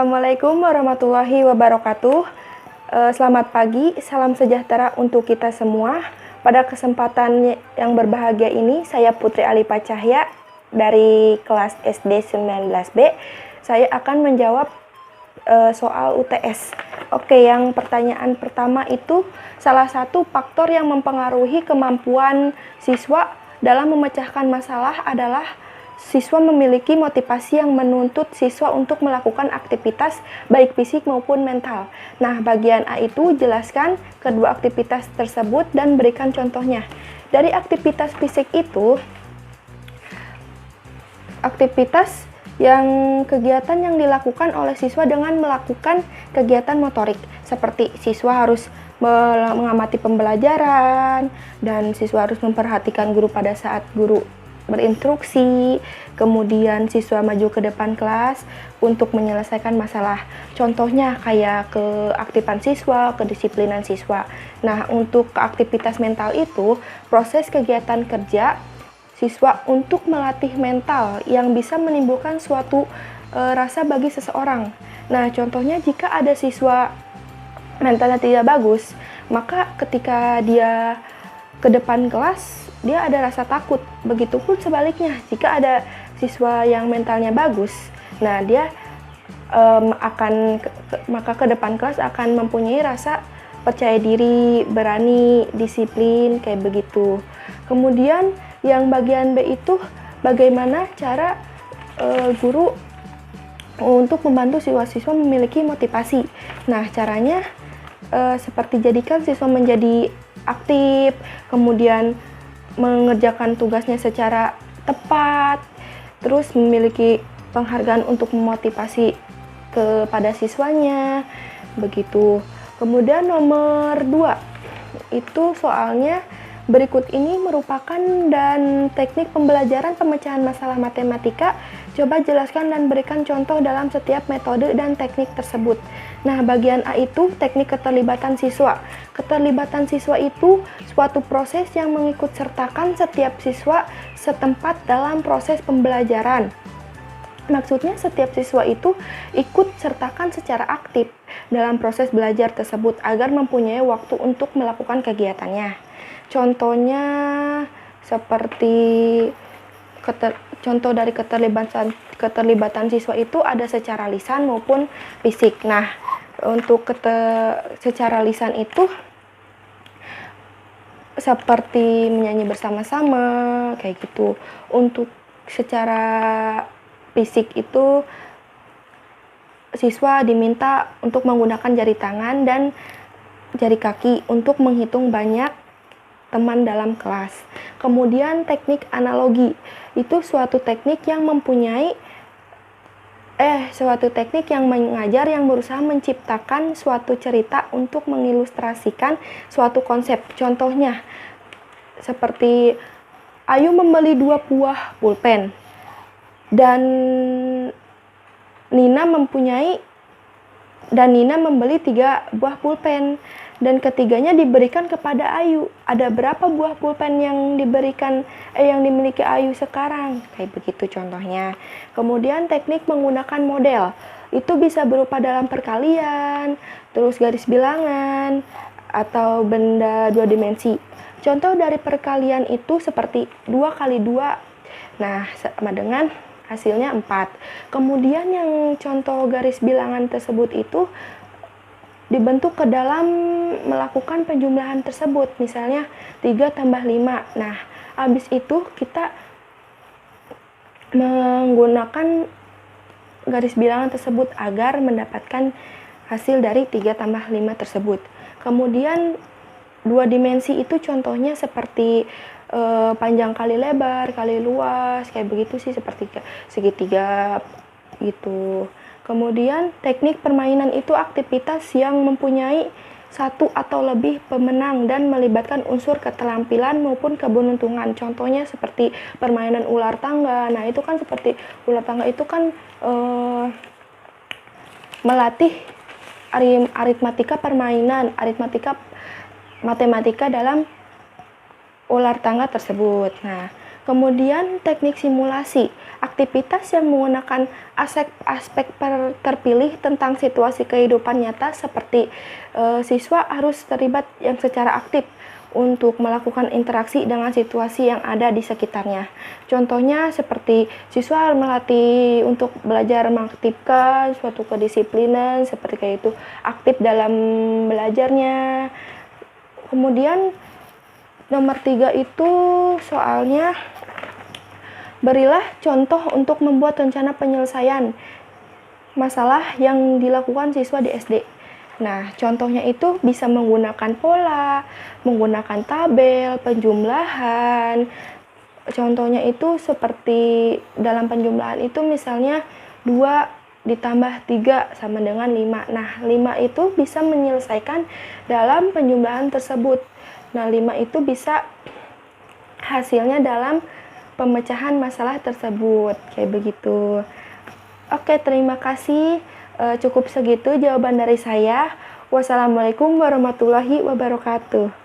Assalamualaikum warahmatullahi wabarakatuh. Selamat pagi, salam sejahtera untuk kita semua. Pada kesempatan yang berbahagia ini, saya Putri Alipa Cahya dari kelas SD 19B. Saya akan menjawab soal UTS. Oke, yang pertanyaan pertama itu, salah satu faktor yang mempengaruhi kemampuan siswa dalam memecahkan masalah adalah siswa memiliki motivasi yang menuntut siswa untuk melakukan aktivitas baik fisik maupun mental. Nah, bagian A itu jelaskan kedua aktivitas tersebut dan berikan contohnya. Dari aktivitas fisik itu, aktivitas kegiatan yang dilakukan oleh siswa dengan melakukan kegiatan motorik, seperti siswa harus mengamati pembelajaran dan siswa harus memperhatikan guru pada saat guru berinstruksi, kemudian siswa maju ke depan kelas untuk menyelesaikan masalah. Contohnya kayak keaktifan siswa, kedisiplinan siswa. Nah, untuk keaktivitas mental itu, proses kegiatan kerja siswa untuk melatih mental yang bisa menimbulkan suatu rasa bagi seseorang. Nah, contohnya jika ada siswa mentalnya tidak bagus, maka ketika dia ke depan kelas, dia ada rasa takut. Begitupun sebaliknya, jika ada siswa yang mentalnya bagus, nah dia maka ke depan kelas akan mempunyai rasa percaya diri, berani, disiplin, kayak begitu. Kemudian yang bagian B itu bagaimana cara guru untuk membantu siswa-siswa memiliki motivasi. Nah, caranya seperti jadikan siswa menjadi aktif, kemudian mengerjakan tugasnya secara tepat, terus memiliki penghargaan untuk memotivasi kepada siswanya, begitu. Kemudian nomor 2, itu soalnya berikut ini merupakan dan teknik pembelajaran pemecahan masalah matematika. Coba jelaskan dan berikan contoh dalam setiap metode dan teknik tersebut. Nah, bagian A itu teknik keterlibatan siswa. Keterlibatan siswa itu suatu proses yang mengikut sertakan setiap siswa setempat dalam proses pembelajaran. Maksudnya setiap siswa itu ikut sertakan secara aktif dalam proses belajar tersebut agar mempunyai waktu untuk melakukan kegiatannya. Contohnya seperti contoh dari keterlibatan siswa itu ada secara lisan maupun fisik. Nah, untuk secara lisan itu seperti menyanyi bersama-sama, kayak gitu. Untuk secara fisik itu siswa diminta untuk menggunakan jari tangan dan jari kaki untuk menghitung banyak teman dalam kelas. Kemudian teknik analogi itu suatu teknik yang mengajar yang berusaha menciptakan suatu cerita untuk mengilustrasikan suatu konsep. Contohnya seperti Ayu membeli 2 buah pulpen dan Nina membeli 3 buah pulpen dan ketiganya diberikan kepada Ayu. Ada berapa buah pulpen yang dimiliki Ayu sekarang? Kayak begitu contohnya. Kemudian teknik menggunakan model. Itu bisa berupa dalam perkalian, terus garis bilangan, atau benda 2 dimensi. Contoh dari perkalian itu seperti 2 kali 2. Nah, sama dengan hasilnya 4. Kemudian yang contoh garis bilangan tersebut itu dibentuk ke dalam melakukan penjumlahan tersebut, misalnya 3 tambah 5. Nah, habis itu kita menggunakan garis bilangan tersebut agar mendapatkan hasil dari 3 tambah 5 tersebut. Kemudian 2 dimensi itu contohnya seperti panjang kali lebar, kali luas, kayak begitu sih, seperti segitiga gitu. Kemudian teknik permainan itu aktivitas yang mempunyai 1 atau lebih pemenang dan melibatkan unsur keterampilan maupun keberuntungan. Contohnya seperti permainan ular tangga. Nah, itu kan seperti ular tangga itu kan melatih aritmatika permainan, matematika dalam ular tangga tersebut. Nah, kemudian teknik simulasi. aktivitas yang menggunakan aspek terpilih tentang situasi kehidupan nyata seperti siswa harus terlibat yang secara aktif untuk melakukan interaksi dengan situasi yang ada di sekitarnya. Contohnya seperti siswa harus melatih untuk belajar mengaktifkan suatu kedisiplinan seperti kayak itu, aktif dalam belajarnya. Kemudian nomor 3 itu soalnya berilah contoh untuk membuat rencana penyelesaian masalah yang dilakukan siswa di SD. Nah, contohnya itu bisa menggunakan pola, menggunakan tabel, penjumlahan. Contohnya itu seperti dalam penjumlahan itu misalnya 2 ditambah 3 sama dengan 5. Nah, 5 itu bisa menyelesaikan dalam penjumlahan tersebut. Nah, 5 itu bisa hasilnya dalam pemecahan masalah tersebut. Kayak begitu. Oke, terima kasih. Cukup segitu jawaban dari saya. Wassalamualaikum warahmatullahi wabarakatuh.